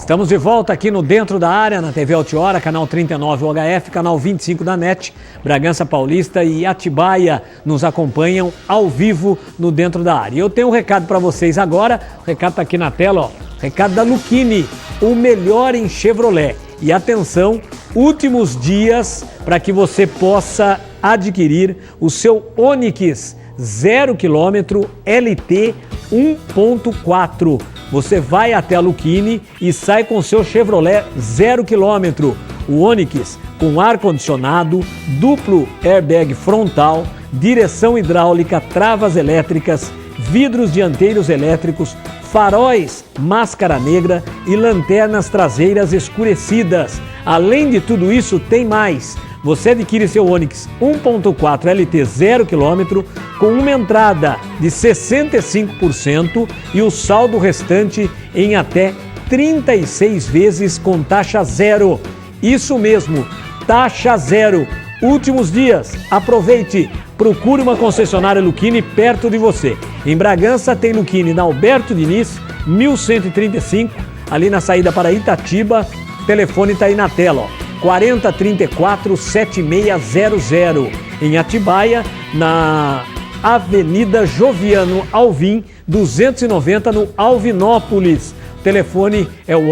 Estamos de volta aqui no Dentro da Área, na TV Altiora, canal 39 UHF, canal 25 da NET. Bragança Paulista e Atibaia nos acompanham ao vivo no Dentro da Área. Eu tenho um recado para vocês agora, o recado está aqui na tela, ó. Recado da Lucchini, o melhor em Chevrolet. E atenção, últimos dias para que você possa adquirir o seu Onix 0 km LT 1.4. Você vai até a Lucchini e sai com o seu Chevrolet 0 km. O Onix com ar-condicionado, duplo airbag frontal, direção hidráulica, travas elétricas, vidros dianteiros elétricos, faróis máscara negra e lanternas traseiras escurecidas. Além de tudo isso, tem mais. Você adquire seu Onix 1.4 LT 0 km com uma entrada de 65% e o saldo restante em até 36 vezes com taxa zero. Isso mesmo, taxa zero. Últimos dias, aproveite, procure uma concessionária Lucchini perto de você. Em Bragança tem Lucchini na Alberto Diniz, 1135, ali na saída para Itatiba. O telefone está aí na tela, ó. 4034-7600. Em Atibaia, na Avenida Joviano Alvim, 290, no Alvinópolis. O telefone é o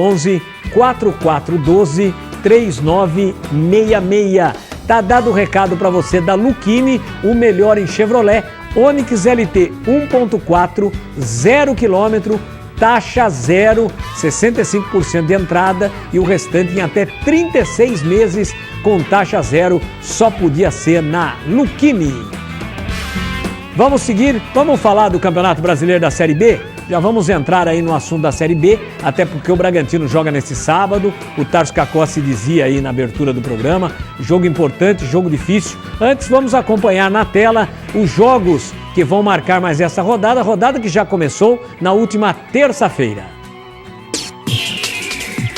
11-4412-3966. Tá dado o recado para você da Lucchini, o melhor em Chevrolet. Onix LT 1.4, 0 km, taxa zero, 65% de entrada e o restante em até 36 meses com taxa zero, só podia ser na Lucchini. Vamos seguir, vamos falar do Campeonato Brasileiro da Série B? Já vamos entrar aí no assunto da Série B, até porque o Bragantino joga nesse sábado, o Tarso Cacossi dizia aí na abertura do programa, jogo importante, jogo difícil. Antes vamos acompanhar na tela os jogos que vão marcar mais essa rodada que já começou na última terça-feira.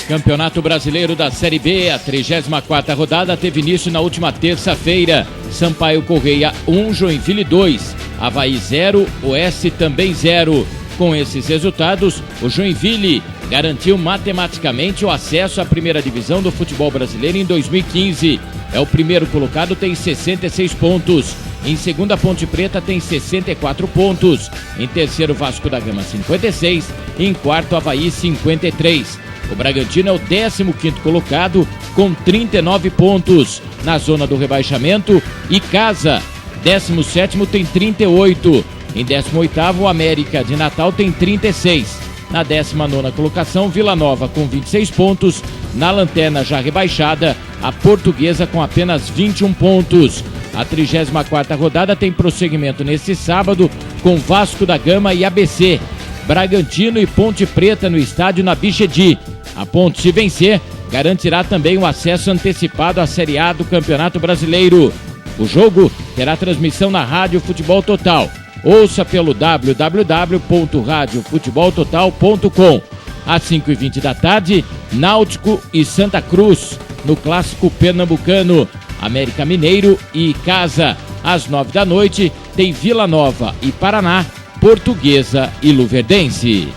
Campeonato Brasileiro da Série B, a 34ª rodada teve início na última terça-feira. Sampaio Correia 1, Joinville 2, Avaí 0, Oeste também 0. Com esses resultados, o Joinville garantiu matematicamente o acesso à primeira divisão do futebol brasileiro em 2015. É o primeiro colocado, tem 66 pontos. Em segunda, Ponte Preta tem 64 pontos. Em terceiro, Vasco da Gama 56. Em quarto, Avaí 53. O Bragantino é o 15º colocado com 39 pontos. Na zona do rebaixamento, Icasa, 17º, tem 38. Em 18º, o América de Natal tem 36. Na 19ª colocação, Vila Nova com 26 pontos. Na lanterna já rebaixada, a Portuguesa com apenas 21 pontos. A 34ª rodada tem prosseguimento neste sábado com Vasco da Gama e ABC. Bragantino e Ponte Preta no estádio Nabichedi. A Ponte, se vencer, garantirá também o acesso antecipado à Série A do Campeonato Brasileiro. O jogo terá transmissão na Rádio Futebol Total. Ouça pelo www.radiofuteboltotal.com. Às 5h20 da tarde, Náutico e Santa Cruz, no Clássico Pernambucano. América Mineiro e Icasa. Às 9 da noite, tem Vila Nova e Paraná, Portuguesa e Luverdense.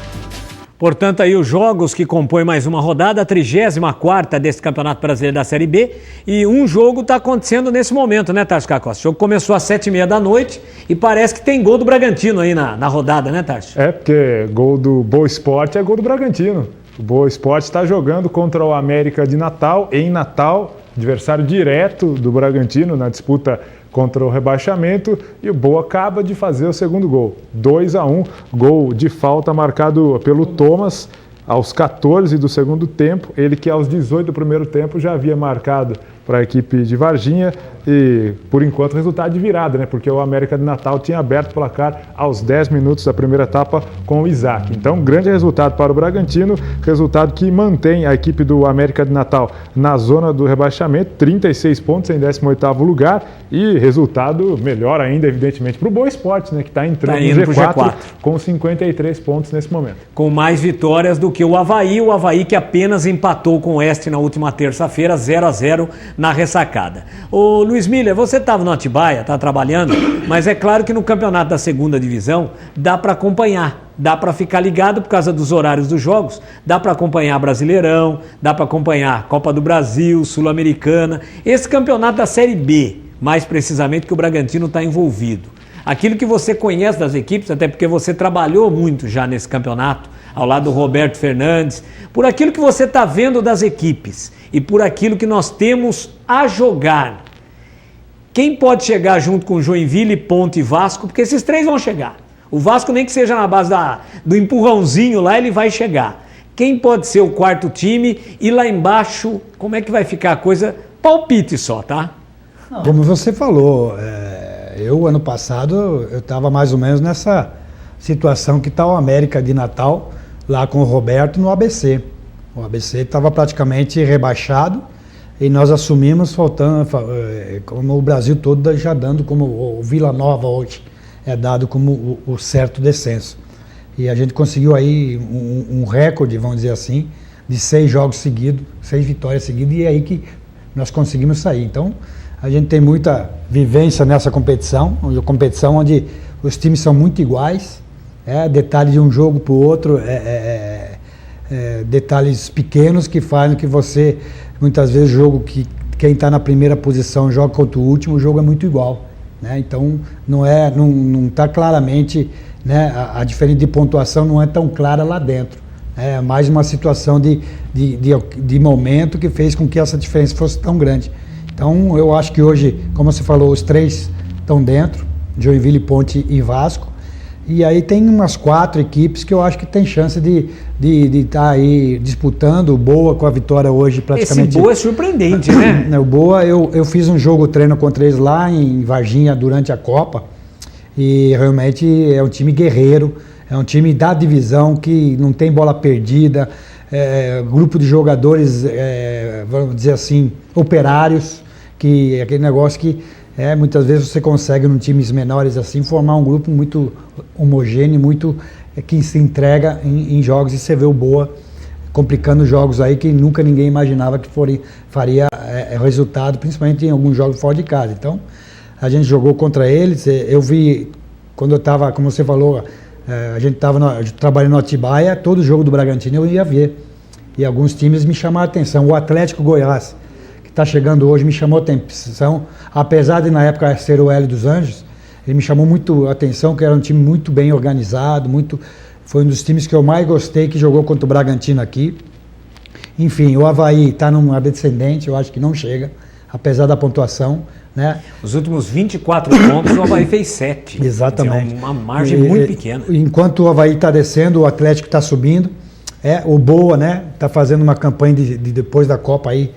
Portanto, aí os jogos que compõem mais uma rodada, a 34ª desse Campeonato Brasileiro da Série B. E um jogo está acontecendo nesse momento, né, Tarso Cacossi? O jogo começou às 7h30 da noite e parece que tem gol do Bragantino aí na rodada, né, Tarso? É, porque gol do Boa Esporte é gol do Bragantino. O Boa Esporte está jogando contra o América de Natal, em Natal, adversário direto do Bragantino na disputa contra o rebaixamento, e o Boa acaba de fazer o segundo gol, 2-1, gol de falta marcado pelo Thomas aos 14 do segundo tempo, ele que aos 18 do primeiro tempo já havia marcado para a equipe de Varginha e, por enquanto, resultado de virada, né? Porque o América de Natal tinha aberto o placar aos 10 minutos da primeira etapa com o Isaac. Então, grande resultado para o Bragantino, resultado que mantém a equipe do América de Natal na zona do rebaixamento, 36 pontos em 18º lugar e resultado melhor ainda, evidentemente, para o Boa Esporte, né? Que está entrando no G4 com 53 pontos nesse momento. Com mais vitórias do que o Avaí que apenas empatou com o Oeste na última terça-feira, 0-0 na ressacada. Ô Luiz Miller, você estava no Atibaia, está trabalhando, mas é claro que no campeonato da segunda divisão dá para acompanhar, dá para ficar ligado por causa dos horários dos jogos, dá para acompanhar Brasileirão, dá para acompanhar Copa do Brasil, Sul-Americana, esse campeonato da Série B, mais precisamente, que o Bragantino está envolvido. Aquilo que você conhece das equipes, até porque você trabalhou muito já nesse campeonato, ao lado do Roberto Fernandes, por aquilo que você está vendo das equipes e por aquilo que nós temos a jogar. Quem pode chegar junto com Joinville, Ponte e Vasco? Porque esses três vão chegar. O Vasco, nem que seja na base do empurrãozinho lá, ele vai chegar. Quem pode ser o quarto time? E lá embaixo, como é que vai ficar a coisa? Palpite só, tá? Como você falou, eu ano passado eu estava mais ou menos nessa situação que está o América de Natal, lá com o Roberto no ABC. O ABC estava praticamente rebaixado e nós assumimos faltando, como o Brasil todo já dando, como o Vila Nova hoje é dado como o certo descenso. E a gente conseguiu aí um recorde, vamos dizer assim, de 6 jogos seguidos, 6 vitórias seguidas, e é aí que nós conseguimos sair. Então, a gente tem muita vivência nessa competição onde os times são muito iguais, detalhe de um jogo para o outro, detalhes pequenos que fazem que você, muitas vezes, jogo que quem está na primeira posição joga contra o último, o jogo é muito igual, né? Então, não está claramente, né, a diferença de pontuação não é tão clara lá dentro. É mais uma situação de momento que fez com que essa diferença fosse tão grande. Então, eu acho que hoje, como você falou, os 3 estão dentro, Joinville, Ponte e Vasco. E aí tem umas 4 equipes que eu acho que tem chance de estar aí disputando. O Boa com a vitória hoje praticamente. Esse Boa é surpreendente, né? O Boa, eu fiz um jogo treino contra eles lá em Varginha durante a Copa. E realmente é um time guerreiro, é um time da divisão que não tem bola perdida. Grupo de jogadores, vamos dizer assim, operários, que é aquele negócio que muitas vezes você consegue, em times menores assim, formar um grupo muito homogêneo, muito que se entrega em jogos, e você vê o Boa complicando jogos aí que nunca ninguém imaginava que faria resultado, principalmente em alguns jogos fora de casa. Então, a gente jogou contra eles, eu vi, quando eu estava, como você falou, a gente estava trabalhando no Atibaia, todo jogo do Bragantino eu ia ver. E alguns times me chamaram a atenção. O Atlético Goiás, que está chegando hoje, me chamou a atenção. Apesar de na época ser o Hélio dos Anjos, ele me chamou muito a atenção, que era um time muito bem organizado, foi um dos times que eu mais gostei, que jogou contra o Bragantino aqui. Enfim, o Avaí está numa descendente, eu acho que não chega, apesar da pontuação, né? Os últimos 24 pontos, o Avaí fez 7. Exatamente. Quer dizer, uma margem muito pequena. Enquanto o Avaí está descendo, o Atlético está subindo. O Boa, né? Está fazendo uma campanha depois da Copa aí,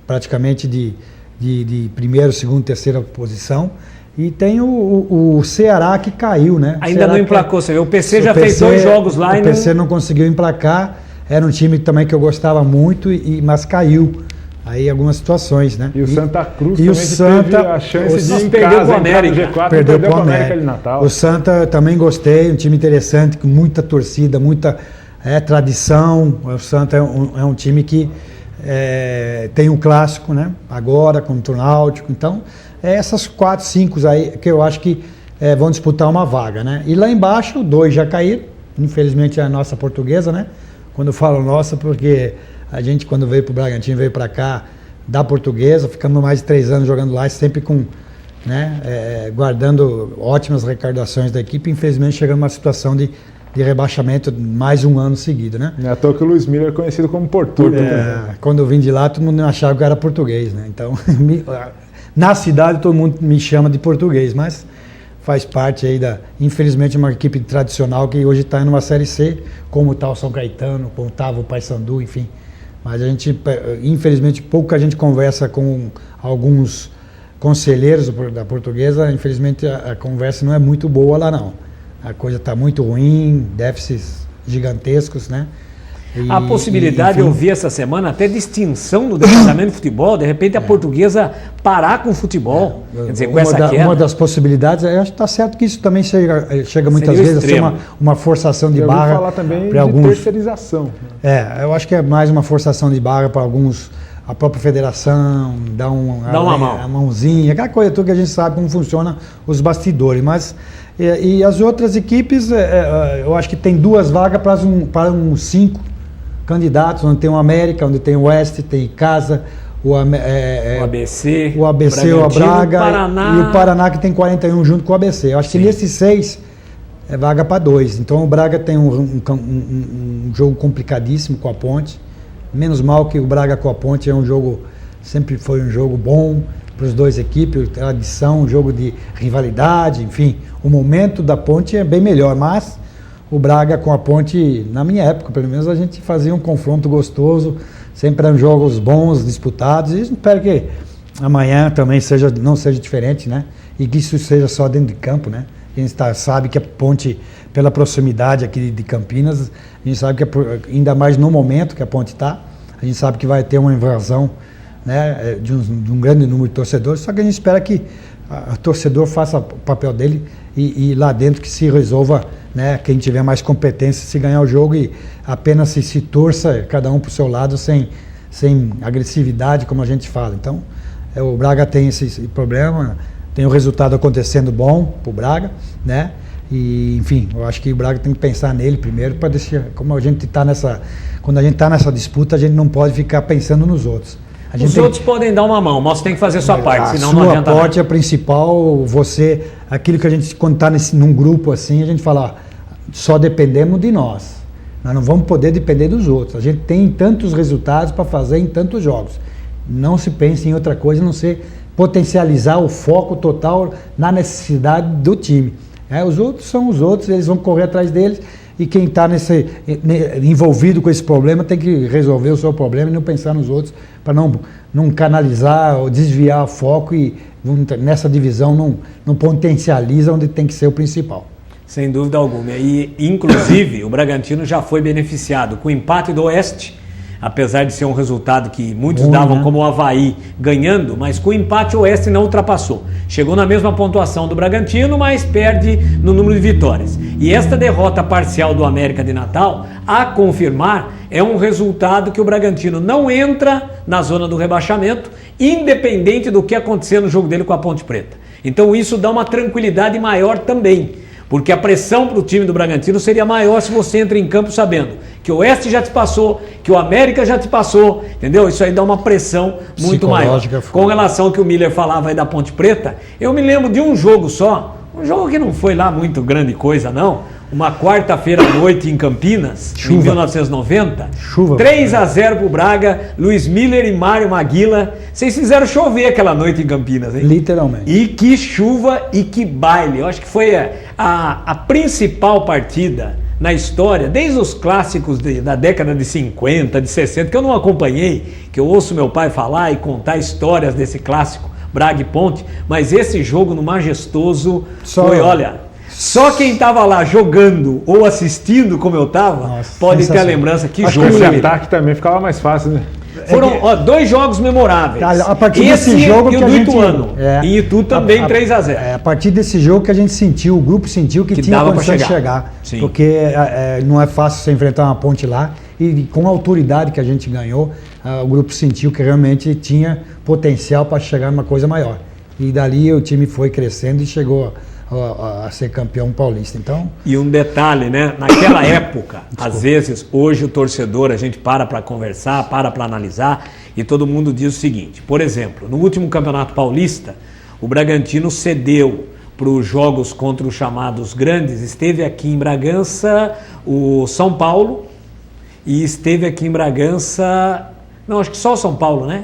praticamente de primeira, segunda, terceira posição. E tem o Ceará que caiu, né? Ainda Ceará não emplacou, você vê. O PC já fez 2 jogos lá. O PC não conseguiu emplacar. Era um time também que eu gostava muito, mas caiu. Aí algumas situações, né? E o Santa Cruz também teve a chance de ir em perdeu casa, pro América. G4, perdeu pro América de Natal. O Santa também gostei, um time interessante, com muita torcida, muita tradição. O Santa é um time que tem um clássico, né? Agora contra o Náutico. Então, essas 4, 5 aí que eu acho que vão disputar uma vaga, né? E lá embaixo, 2 já caíram. Infelizmente é a nossa Portuguesa, né? Quando eu falo nossa, porque a gente, quando veio para o Bragantino, veio para cá da Portuguesa, ficamos mais de 3 anos jogando lá, sempre com, né, guardando ótimas recordações da equipe. Infelizmente, chegamos numa situação de rebaixamento mais um ano seguido, né? Não é à toa que o Luiz Miller é conhecido como Portuga. Quando eu vim de lá, todo mundo achava que eu era português, né? Então, na cidade, todo mundo me chama de português, mas faz parte aí infelizmente, uma equipe tradicional que hoje está em uma Série C, como está o São Caetano, como estava o Paysandu, enfim. Mas a gente, infelizmente, pouco a gente conversa com alguns conselheiros da Portuguesa. Infelizmente, a conversa não é muito boa lá, não. A coisa está muito ruim, déficits gigantescos, né? A possibilidade, eu vi essa semana, até de extinção no departamento de futebol, de repente a Portuguesa parar com o futebol, quer dizer, com essa queda. Uma das possibilidades, eu acho que está certo que isso também chega muitas vezes a ser uma forçação de barra. Eu ouvi falar também de alguns, terceirização. Eu acho que é mais uma forçação de barra para alguns a própria federação, dá uma mãozinha, aquela coisa toda que a gente sabe como funciona os bastidores. Mas, e as outras equipes, eu acho que tem 2 vagas para uns 5 candidatos, onde tem o América, onde tem o Oeste, tem Casa, o ABC, o Braga e o Paraná, que tem 41 junto com o ABC. Eu acho que nesses 6 é vaga para 2. Então o Braga tem um jogo complicadíssimo com a Ponte. Menos mal que o Braga com a Ponte sempre foi um jogo bom para as 2 equipes, tradição, um jogo de rivalidade, enfim. O momento da Ponte é bem melhor, mas o Braga com a Ponte, na minha época, pelo menos, a gente fazia um confronto gostoso, sempre eram jogos bons, disputados, e espero que amanhã também não seja diferente, né? E que isso seja só dentro de campo, né? A gente sabe que a Ponte, pela proximidade aqui de Campinas, a gente sabe que, ainda mais no momento que a Ponte está, a gente sabe que vai ter uma invasão, né, de um grande número de torcedores, só que a gente espera que o torcedor faça o papel dele e lá dentro que se resolva, né, quem tiver mais competência se ganhar o jogo e apenas se torça cada um para o seu lado sem agressividade, como a gente fala. Então, o Braga tem esse problema, tem o resultado acontecendo bom para o Braga, né? E, enfim, eu acho que o Braga tem que pensar nele primeiro para deixar, como a gente está quando a gente está nessa disputa, a gente não pode ficar pensando nos outros. Os outros podem dar uma mão, mas você tem que fazer a sua parte, senão não adianta nada. A sua parte é principal, aquilo que a gente, quando está num grupo assim, a gente fala, só dependemos de nós. Nós não vamos poder depender dos outros. A gente tem tantos resultados para fazer em tantos jogos. Não se pense em outra coisa, a não ser potencializar o foco total na necessidade do time. Os outros são os outros, eles vão correr atrás deles e quem está envolvido com esse problema tem que resolver o seu problema e não pensar nos outros para não canalizar ou desviar o foco e nessa divisão não potencializa onde tem que ser o principal. Sem dúvida alguma. E, inclusive, o Bragantino já foi beneficiado com o empate do Oeste, apesar de ser um resultado que muitos davam como o Avaí ganhando, mas com o empate o Oeste não ultrapassou. Chegou na mesma pontuação do Bragantino, mas perde no número de vitórias. E esta derrota parcial do América de Natal, a confirmar, é um resultado que o Bragantino não entra na zona do rebaixamento, independente do que acontecer no jogo dele com a Ponte Preta. Então isso dá uma tranquilidade maior também. Porque a pressão para o time do Bragantino seria maior se você entra em campo sabendo que o Oeste já te passou, que o América já te passou, entendeu? Isso aí dá uma pressão muito maior. Com relação ao que o Miller falava aí da Ponte Preta, eu me lembro de um jogo só, um jogo que não foi lá muito grande coisa não, uma quarta-feira à noite em Campinas, em 1990, 3-0 pro Braga, Luiz Miller e Mário Maguila. Vocês fizeram chover aquela noite em Campinas, hein? Literalmente. E que chuva e que baile. Eu acho que foi a principal partida na história, desde os clássicos da década de 50, de 60, que eu não acompanhei, que eu ouço meu pai falar e contar histórias desse clássico, Braga e Ponte, mas esse jogo no Majestoso foi, olha... Só quem estava lá jogando ou assistindo, como eu estava, pode ter a lembrança que jogo. Esse ataque também ficava mais fácil, né? Foram 2 jogos memoráveis. A partir desse jogo que a gente... E Itu também 3-0. A partir desse jogo que a gente sentiu, o grupo sentiu que tinha condição de chegar. Porque não é fácil você enfrentar uma Ponte lá. E com a autoridade que a gente ganhou, o grupo sentiu que realmente tinha potencial para chegar numa coisa maior. E dali o time foi crescendo e chegou a ser campeão paulista. Então... E um detalhe, né? Naquela época, às vezes, hoje o torcedor, a gente para conversar, para analisar, e todo mundo diz o seguinte, por exemplo, no último Campeonato Paulista, o Bragantino cedeu para os jogos contra os chamados grandes, esteve aqui em Bragança o São Paulo, e esteve aqui em Bragança, não, acho que só o São Paulo, né?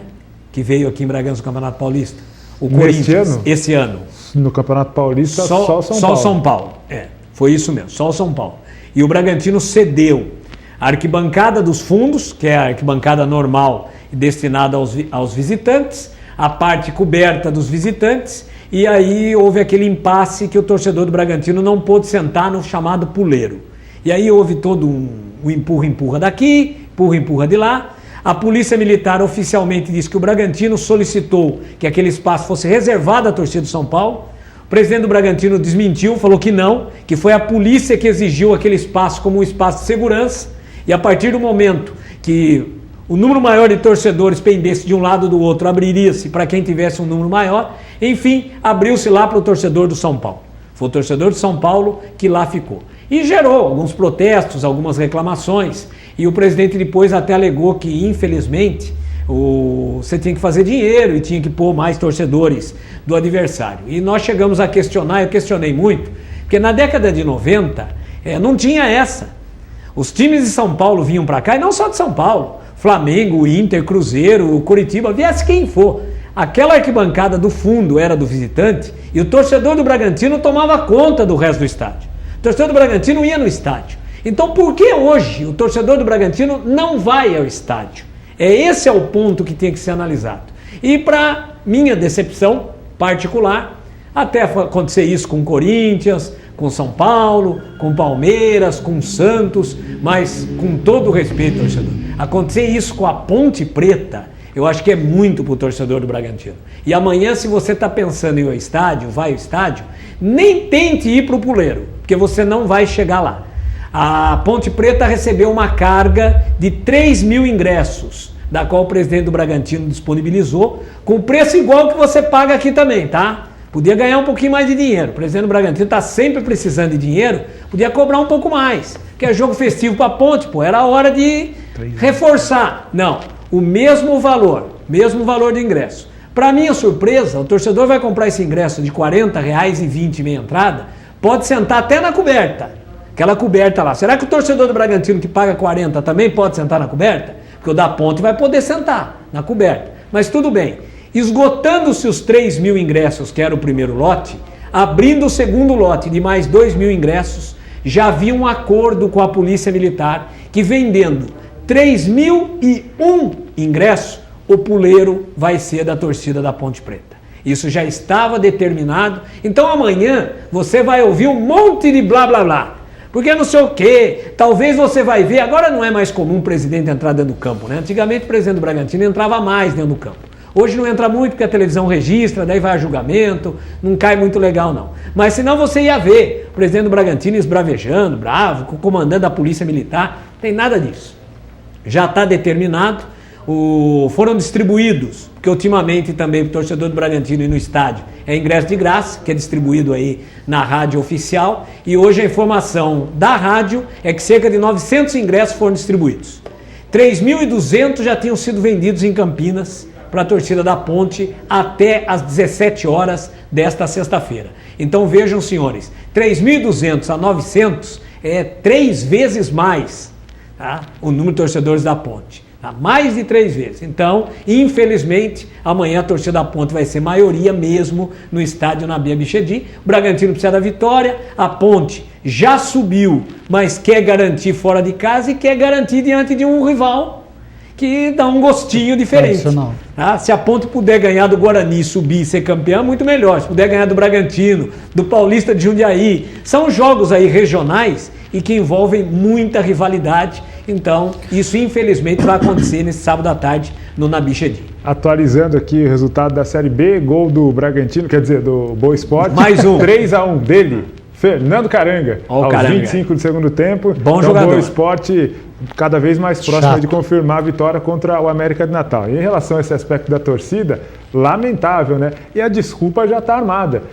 Que veio aqui em Bragança no Campeonato Paulista. O Corinthians, esse ano. No Campeonato Paulista, só São Paulo. Foi isso mesmo, só o São Paulo. E o Bragantino cedeu a arquibancada dos fundos, que é a arquibancada normal e destinada aos visitantes, a parte coberta dos visitantes, e aí houve aquele impasse que o torcedor do Bragantino não pôde sentar no chamado puleiro. E aí houve todo um empurra-empurra daqui, empurra-empurra de lá. A Polícia Militar oficialmente disse que o Bragantino solicitou que aquele espaço fosse reservado à torcida do São Paulo. O presidente do Bragantino desmentiu, falou que não, que foi a polícia que exigiu aquele espaço como um espaço de segurança. E a partir do momento que o número maior de torcedores pendesse de um lado ou do outro, abriria-se para quem tivesse um número maior. Enfim, abriu-se lá para o torcedor do São Paulo. Foi o torcedor do São Paulo que lá ficou. E gerou alguns protestos, algumas reclamações, e o presidente depois até alegou que, infelizmente, você tinha que fazer dinheiro e tinha que pôr mais torcedores do adversário. E nós chegamos a questionar, eu questionei muito, porque na década de 90 não tinha essa. Os times de São Paulo vinham para cá, e não só de São Paulo, Flamengo, Inter, Cruzeiro, Coritiba, viesse quem for. Aquela arquibancada do fundo era do visitante e o torcedor do Bragantino tomava conta do resto do estádio. O torcedor do Bragantino ia no estádio. Então por que hoje o torcedor do Bragantino não vai ao estádio? Esse é o ponto que tem que ser analisado. E para minha decepção particular, até acontecer isso com o Corinthians, com São Paulo, com Palmeiras, com Santos, mas com todo o respeito, torcedor, acontecer isso com a Ponte Preta, eu acho que é muito para o torcedor do Bragantino. E amanhã, se você está pensando em ir ao estádio, vai ao estádio, nem tente ir para o Puleiro, porque você não vai chegar lá. A Ponte Preta recebeu uma carga de 3 mil ingressos, da qual o presidente do Bragantino disponibilizou, com preço igual que você paga aqui também, tá? Podia ganhar um pouquinho mais de dinheiro. O presidente do Bragantino está sempre precisando de dinheiro, podia cobrar um pouco mais, que é jogo festivo para a Ponte, era a hora de reforçar. Não, o mesmo valor de ingresso. Para minha surpresa, o torcedor vai comprar esse ingresso de R$40,20 meia entrada, pode sentar até na coberta, aquela coberta lá. Será que o torcedor do Bragantino que paga 40 também pode sentar na coberta? Porque o da Ponte vai poder sentar na coberta. Mas tudo bem. Esgotando-se os 3 mil ingressos, que era o primeiro lote, abrindo o segundo lote de mais 2 mil ingressos, já havia um acordo com a Polícia Militar que, vendendo 3.001 ingressos, o Puleiro vai ser da torcida da Ponte Preta. Isso já estava determinado. Então amanhã você vai ouvir um monte de blá blá blá. Porque não sei o quê, talvez você vai ver, agora não é mais comum o presidente entrar dentro do campo, né? Antigamente o presidente do Bragantino entrava mais dentro do campo. Hoje não entra muito porque a televisão registra, daí vai a julgamento, não cai muito legal não. Mas senão você ia ver o presidente do Bragantino esbravejando, bravo, com o comandante da Polícia Militar, não tem nada disso. Já está determinado, foram distribuídos, porque ultimamente também o torcedor do Bragantino ir no estádio é ingresso de graça, que é distribuído aí na rádio oficial, e hoje a informação da rádio é que cerca de 900 ingressos foram distribuídos. 3.200 já tinham sido vendidos em Campinas, para a torcida da Ponte até às 17 horas desta sexta-feira. Então vejam, senhores, 3.200 a 900 é 3 vezes mais, tá? O número de torcedores da Ponte. Tá? Mais de 3 vezes. Então, infelizmente, amanhã a torcida da Ponte vai ser maioria mesmo no estádio Nabi Abichedi. O Bragantino precisa da vitória, a Ponte já subiu, mas quer garantir fora de casa e quer garantir diante de um rival que dá um gostinho diferente. Tá? Se a Ponte puder ganhar do Guarani, subir e ser campeão, muito melhor. Se puder ganhar do Bragantino, do Paulista de Jundiaí. São jogos aí regionais e que envolvem muita rivalidade. Então, isso infelizmente vai acontecer nesse sábado à tarde no Nabi Chedi. Atualizando aqui o resultado da Série B, gol do Bragantino, quer dizer, do Boa Esporte. Mais um. 3-1 dele, Fernando Caranga, aos 25 do segundo tempo. Bom jogador. Boa Esporte cada vez mais próximo de confirmar a vitória contra o América de Natal. E em relação a esse aspecto da torcida, lamentável, né? E a desculpa já está armada.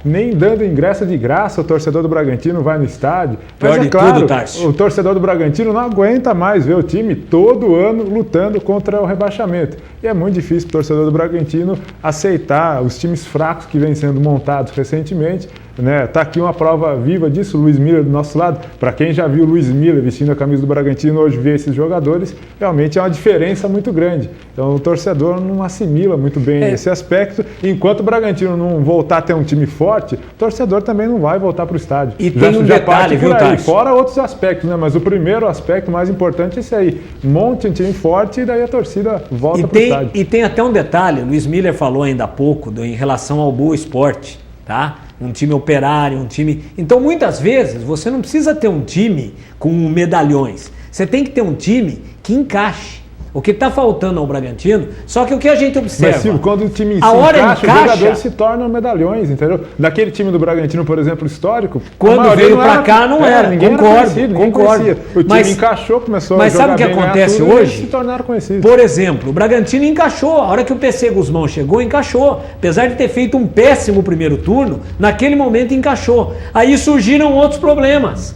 Nem dando ingresso de graça o torcedor do Bragantino vai no estádio. Mas é claro, o torcedor do Bragantino não aguenta mais ver o time todo ano lutando contra o rebaixamento. E é muito difícil para o torcedor do Bragantino aceitar os times fracos que vêm sendo montados recentemente. Né? Tá aqui uma prova viva disso, o Luiz Miller do nosso lado. Para quem já viu o Luiz Miller vestindo a camisa do Bragantino hoje ver esses jogadores, realmente é uma diferença muito grande. Então o torcedor não assimila muito bem esse aspecto. Enquanto o Bragantino não voltar a ter um time forte, o torcedor também não vai voltar para o estádio. E tem um detalhe, viu, Tarso? Fora outros aspectos, né? Mas o primeiro aspecto mais importante é esse aí. Monte um time forte e daí a torcida volta para o estádio. E tem até um detalhe, o Luiz Miller falou ainda há pouco em relação ao Boa Esporte, tá? Um time operário, um time... Então, muitas vezes, você não precisa ter um time com medalhões. Você tem que ter um time que encaixe. O que está faltando ao Bragantino, só que o que a gente observa... Mas, Silvio, quando o time se encaixa, os jogadores se tornam medalhões, entendeu? Daquele time do Bragantino, por exemplo, histórico... Quando veio para cá não era, ninguém concordo, era conhecido, concordo. O time encaixou, começou a jogar. Mas sabe o que acontece hoje? Se tornaram conhecidos. Por exemplo, o Bragantino encaixou, a hora que o PC Guzmão chegou, encaixou. Apesar de ter feito um péssimo primeiro turno, naquele momento encaixou. Aí surgiram outros problemas.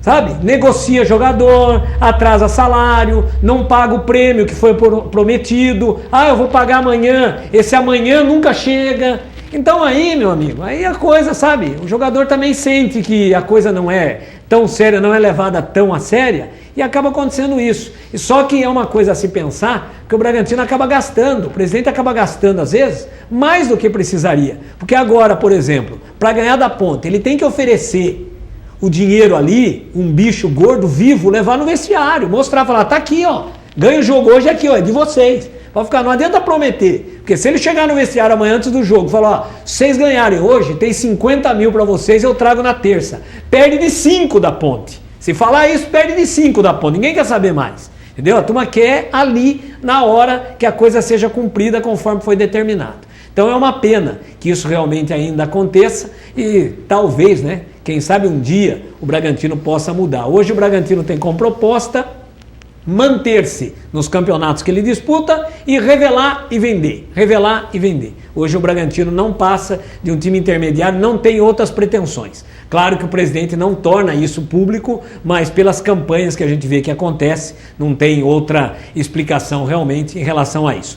Sabe? Negocia jogador, atrasa salário, não paga o prêmio que foi prometido. Ah, eu vou pagar amanhã. Esse amanhã nunca chega. Então aí, meu amigo, aí a coisa, sabe? O jogador também sente que a coisa não é tão séria, não é levada tão a séria e acaba acontecendo isso. E só que é uma coisa a se pensar que o Bragantino acaba gastando, o presidente acaba gastando às vezes mais do que precisaria. Porque agora, por exemplo, para ganhar da Ponte, ele tem que oferecer o dinheiro ali, um bicho gordo, vivo, levar no vestiário, mostrar, falar, tá aqui, ó, ganha o jogo hoje aqui, ó, é de vocês. Pode ficar, não adianta prometer, porque se ele chegar no vestiário amanhã antes do jogo, falar, ó, vocês ganharem hoje, tem 50 mil para vocês, eu trago na terça. Perde de 5 da Ponte. Se falar isso, perde de 5 da Ponte, ninguém quer saber mais. Entendeu? A turma quer ali, na hora que a coisa seja cumprida conforme foi determinado. Então é uma pena que isso realmente ainda aconteça e talvez, né, quem sabe um dia o Bragantino possa mudar. Hoje o Bragantino tem como proposta manter-se nos campeonatos que ele disputa e revelar e vender. Revelar e vender. Hoje o Bragantino não passa de um time intermediário, não tem outras pretensões. Claro que o presidente não torna isso público, mas pelas campanhas que a gente vê que acontece, não tem outra explicação realmente em relação a isso.